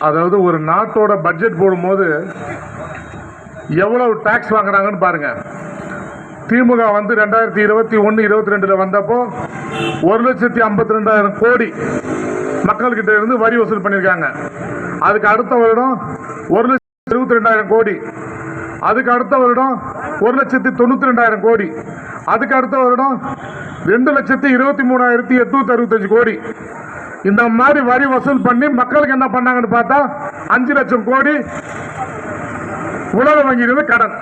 அதாவது ஒரு நாட்டோட பட்ஜெட் போடும்போது எவ்வளவு டாக்ஸ் வாங்குறாங்கன்னு பாருங்க. திமுக வந்து 2021-22 வந்தப்போ 1,52,000 கோடி மக்கள்கிட்ட இருந்து வரி வசூல் பண்ணியிருக்காங்க. அதுக்கு அடுத்த வருடம் 1,72,000 கோடி, அதுக்கு அடுத்த வருடம் 1,92,000 கோடி, அதுக்கு அடுத்த வருடம் 2,23,865 கோடி. இந்த மாதிரி வரி வசூல் பண்ணி மக்களுக்கு என்ன பண்ணாங்கன்னு பார்த்தா 5 லட்சம் கோடி உலக வங்கியிலிருந்து கடன்.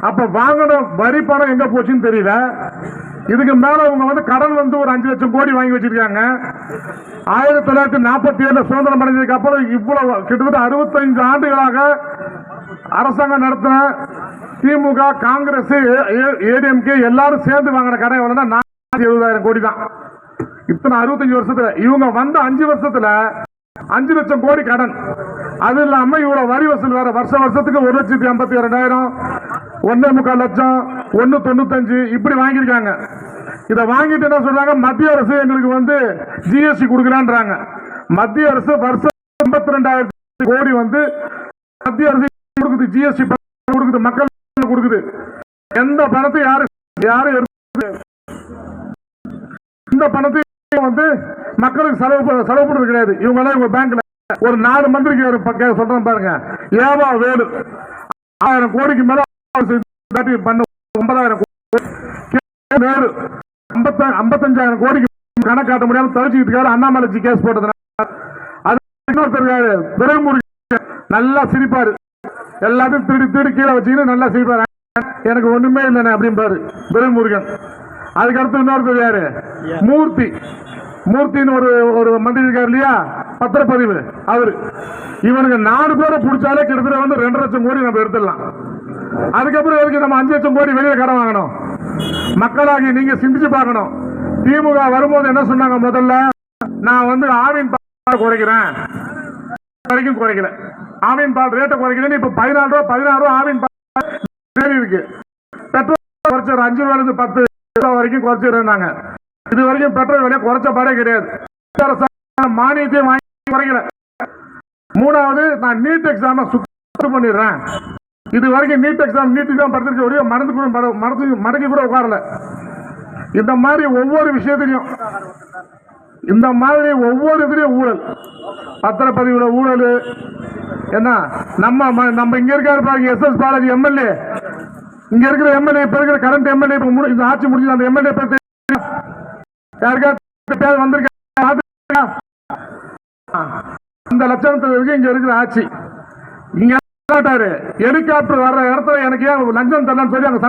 அப்ப வாங்கின வரி பணம் எங்க போச்சுன்னு தெரியல. இதுக்கு மேல அவங்க வந்து கடன் வந்து ஒரு 5 லட்சம் கோடி வாங்கி வச்சிருக்காங்க. 1947 சுதந்திரம் அடைஞ்சதுக்கு அப்புறம் இவ்வளவு கிட்டத்தட்ட 65 ஆண்டுகளாக அரசாங்கம் நடத்தின திமுக, காங்கிரஸ், ஏடிஎம்கே எல்லாரும் சேர்ந்து வாங்கின கடன் எவ்வளவுனா 470,000 கோடி தான். இத்தனை 65 வருஷத்துல இவங்க வந்த 5 வருஷத்துல 5 லட்சம் கோடி கடன். அது இல்லாம இவ்வளவு வரி வசூல் வேற வருஷத்துக்கு 1,52,000, 1,45 லட்சம், 1,95 இப்படி வாங்கியிருக்காங்க. இதை வாங்கிட்டு என்ன சொல்றாங்க, மத்திய அரசு எங்களுக்கு வந்து ஜிஎஸ்டி கொடுக்கலான்றாங்க. மத்திய அரசு வருஷம் 52,000 கோடி வந்து மத்திய அரசு கொடுக்குது, ஜிஎஸ்டி கொடுக்குது, மக்கள் கொடுக்குது. எந்த பணத்தை யாரு இந்த பணத்தை வந்து மக்களுக்கு செலவு பண்றது கிடையாது. இவங்க எல்லாம் இவங்க பேங்க்ல ஒரு 4 மந்திரிக்கு சொல்றேன் பாருங்க. ஏவா வேலு 1000 கோடிக்கு மேல பண்ண 9,000 கோடி, 55,000 கோடிக்கு கணக்கு காட்ட முடியாம தவிச்சுக்கிட்டு அண்ணாமலைஜி கேஸ் போட்டதுனால. அது இன்னொருத்தர் துரைமுருகன் நல்லா சிரிப்பாரு, எல்லாத்தையும் திருடி கீழே வச்சுக்கிட்டு நல்லா சிரிப்பாரு. எனக்கு ஒண்ணுமே இல்லைன்னு அப்படின்பாரு துரைமுருகன். அதுக்கடுத்து இன்னொருத்தர் யாரு, மூர்த்தின்னு ஒரு மந்திரி இருக்காரு இல்லையா, பத்திரப்பதிவு அவரு. இவனுக்கு 4 பேரை பிடிச்சாலே கிட்டத்தட்ட வந்து 2 லட்சம் கோடி நம்ம எடுத்துடலாம். அதுக்கப்புறம் எதுக்கு நம்ம 5 லட்சம் கோடி வெளியே கடன் வாங்கணும்? மக்களாகி நீங்க சிந்திச்சு பார்க்கணும். திமுக வரும்போது என்ன சொன்னாங்க, முதல்ல நான் வந்து ஆவின் பால் குறைக்கிறேன், வரைக்கும் குறைக்கல. ஆவின் பால் ரேட்டை குறைக்கிறேன்னு இப்ப 16 ரூபா ஆவின் பால் இருக்கு. பெட்ரோல் குறைச்சாரு, 5 ரூபாயில இருந்து 10 ரூபா வரைக்கும் குறைச்சிருந்தாங்க. இது வரைக்கும் பெட்ரோல் விலை குறைச்ச பாடே கிடையாது. மானியத்தையும் வாங்கி குறைக்கல. 3வது, நான் நீட் எக்ஸாம் சுத்தம் பண்ணிடுறேன். இது வரைக்கும் நீட் எக்ஸாம் தான் படிச்சிருக்க மடக்கி கூட உட்காரல. இந்த மாதிரி ஒவ்வொரு விஷயத்திலையும் இந்த மாதிரி ஒவ்வொரு இதுலயும் ஊழல், பத்திரப்பதிவுல ஊழல். என்ன நம்ம இங்க இருக்காரு பாருங்க, எஸ்.எஸ். பாலாஜி எம்எல்ஏ, இங்க இருக்கிற எம்எல்ஏ, இப்ப இருக்கிற கரண்ட் எம்எல்ஏ, இந்த ஆட்சி முடிஞ்சு அந்த எம்எல்ஏ பேர் யாருக்கா வந்திருக்க, அந்த லட்சணத்தில் இருக்கு இங்க இருக்கிற ஆட்சி. இங்க ஹெலிகாப்டர் வர்ற இடத்துல எனக்கு ஏன் லஞ்சம் தரலன்னு சொல்லி அங்க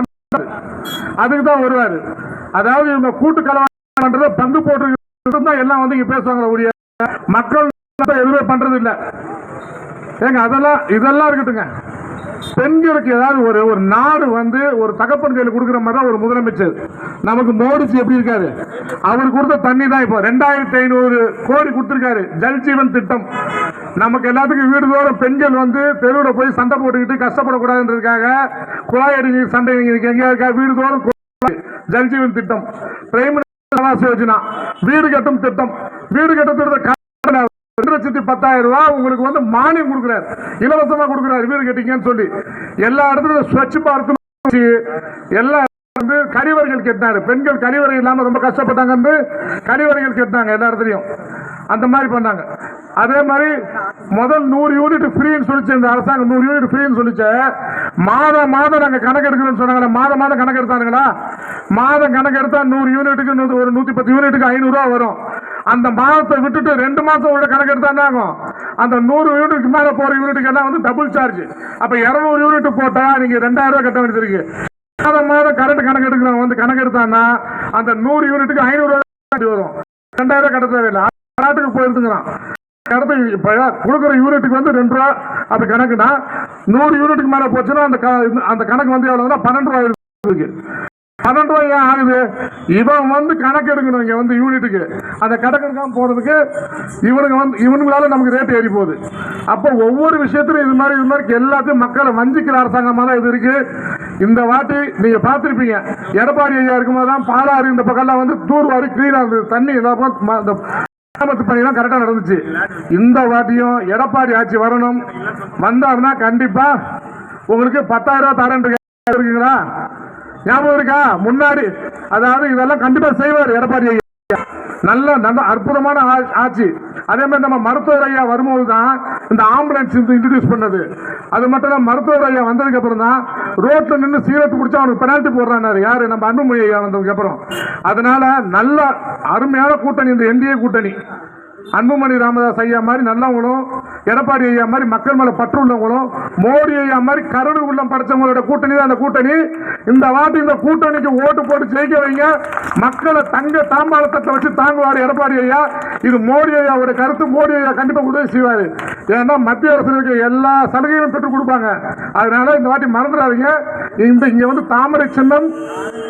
அதுக்கு தான் வருவாரு. அதாவது இவங்க கூட்டு கலவரம்ன்றத பங்கு போட்டு தான் எல்லாம் வந்து இங்க பேசுவாங்க. மக்கள் எதுவுமே பண்றது இல்ல. ஏங்க இதெல்லாம் இருக்கட்டுங்க. பெண்களுக்கு ஏதாவது ஒரு நாடு வந்து ஒரு தகப்பன் கையில் கொடுக்கிற மாதிரி தான் ஒரு முதலமைச்சர். நமக்கு மோடிஜி எப்படி இருக்காரு, அவர் கொடுத்த தண்ணி தான் இப்போ 2,500 கோடி கொடுத்திருக்காரு. ஜல்ஜீவன் திட்டம். நமக்கு எல்லாத்துக்கும் வீடு தோறும் பெண்கள் வந்து தெருவில் போய் சண்டை போட்டுக்கிட்டு கஷ்டப்படக்கூடாதுன்றதுக்காக குழாய் அடி சண்டை எங்க இருக்கா, வீடு தோறும் ஜல்ஜீவன் திட்டம். பிரைம் மினிஸ்டர் ஆவாஸ் யோஜனா, வீடு கட்டும் திட்டம். வீடு கட்டும் திட்டத்தை 2,10,000 ரூபாய் உங்களுக்கு வந்து மானியம் கொடுக்கிறார், இலவசமா கொடுக்கிறார் வீடு கட்டிங்கன்னு சொல்லி. எல்லா இடத்துலயும் ஸ்வச் பாரத் எல்லா வந்து கழிவறைகள் கேட்டாரு. பெண்கள் கழிவறை இல்லாம ரொம்ப கஷ்டப்பட்டாங்க, கழிவறைகள் கேட்டாங்க எல்லா இடத்துலயும். அந்த மாதிரி பண்ணாங்க. அதே மாதிரி முதல் 100 யூனிட் ஃப்ரீன்னு சொல்லிச்சு இந்த அரசாங்கம். 100 யூனிட் ஃப்ரீன்னு சொல்லிச்சு. மாதம் நாங்க கணக்கு எடுக்கணும்னு சொன்னாங்க. மாதம் கணக்கு எடுத்தானுங்களா? மாதம் கணக்கு எடுத்தா 100 யூனிட்டுக்கு ஒரு 110 யூனிட்டுக்கு 500 ரூபாய் வரும். அந்த மாதத்தை விட்டுட்டு 2 மாசம் உள்ள கணக்கு எடுத்தா ஆகும். அந்த 100 யூனிட்டுக்கு மேல போற யூனிட்டுக்கு எல்லாம் வந்து டபுள் சார்ஜ். அப்ப 200 யூனிட் போட்டா நீங்க 2,000 ரூபாய் கட்ட வேண்டியது இருக்கு. மாதம் கரண்ட் கணக்கு எடுக்கிறவங்க வந்து கணக்கு எடுத்தான்னா அந்த 100 யூனிட்டுக்கு 500 ரூபாய் வரும். 2,000 ரூபாய் கட்ட தேவையில்லை. நாட்டுக்கு போயிருந்துங்கிறான். கொடுக்குற யூனிட்டுக்கு வந்து 2 ரூபா அப்படி கணக்குனா 100 யூனிட்டுக்கு மேல போச்சுன்னா அந்த கணக்கு வந்து எவ்வளவுனா 12 ரூபாய் இருக்கு. 12 ரூபாய் ஏன் ஆகுது? இவன் வந்து கணக்கு எடுக்கணும். இங்க வந்து யூனிட்டுக்கு அந்த கணக்கு எடுக்காம போறதுக்கு இவனுங்களால நமக்கு ரேட் ஏறி போகுது. அப்போ ஒவ்வொரு விஷயத்திலும் இது மாதிரி எல்லாத்தையும் மக்களை வஞ்சிக்கிற அரசாங்கமா தான் இது இருக்கு. இந்த வாட்டி நீங்க பார்த்திருப்பீங்க, எடப்பாடி ஐயா இருக்கும்போது தான் பாலாறு இந்த பக்கம் வந்து தூர்வாரி கிளீனா இருந்தது. தண்ணி பணியெல்லாம் கரெக்டா நடந்துச்சு. இந்த வாட்டியும் எடப்பாடி ஆட்சி வரணும், வந்தாருன்னா கண்டிப்பா உங்களுக்கு 10,000 ரூபாய் தரேன் இருக்கீங்களா? ஞாபகம் இருக்கா? முன்னாடி அதாவது இதெல்லாம் கண்டிப்பா செய்வார் எடப்பாடி ஐயா. நல்ல நல்ல அற்புதமான ஆட்சி. அதே மாதிரி நம்ம மருத்துவர் ஐயா வரும்போது தான் இந்த ஆம்புலன்ஸ் இன்ட்ரடியூஸ் பண்ணது. அது மட்டும் இல்ல, மருத்துவர் ஐயா வந்ததுக்கு அப்புறம் தான் ரோட்ல நின்று சிகரெட் குடிச்சா அவனுக்கு பெனால்டி போடுறாரு யாரு? நம்ம அன்புமணி ஐயா வந்ததுக்கு அப்புறம். அதனால நல்ல அருமையான கூட்டணி இந்த என்டிஏ கூட்டணி. அன்புமணி ராமதாஸ் ஐயா மாதிரி நல்லவங்களும், எடப்பாடி ஐயா மாதிரி மக்கள் மேல பற்று உள்ளவங்களும், மோடி ஐயா மாதிரி கருணை உள்ளம் படைச்சவங்களோட கூட்டணி தான் அந்த கூட்டணி. இந்த வாட்டி இந்த கூட்டணிக்கு ஓட்டு போட்டு ஜெயிக்க வைங்க. மக்களை தங்க தாம்பாளத்தை வச்சு தாங்குவார் எடப்பாடி ஐயா. இது மோடி ஐயாவோட கருத்து. மோடி ஐயா கண்டிப்பா உதவி செய்வாரு. ஏன்னா மத்திய அரசு எல்லா சலுகையும் பெற்றுக் கொடுப்பாங்க. அதனால இந்த வாட்டி மறந்துடாதீங்க. இங்க வந்து தாமரை சின்னம்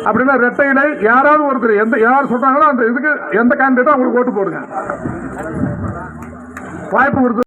அப்படின்னா ரெட்டை இலை, யாராவது ஒருத்தர் யார் சொல்றாங்களோ அந்த இதுக்கு எந்த கேண்டிடேட்டோ அவங்களுக்கு ஓட்டு போடுங்க. வாய்ப்பு கொடுத்து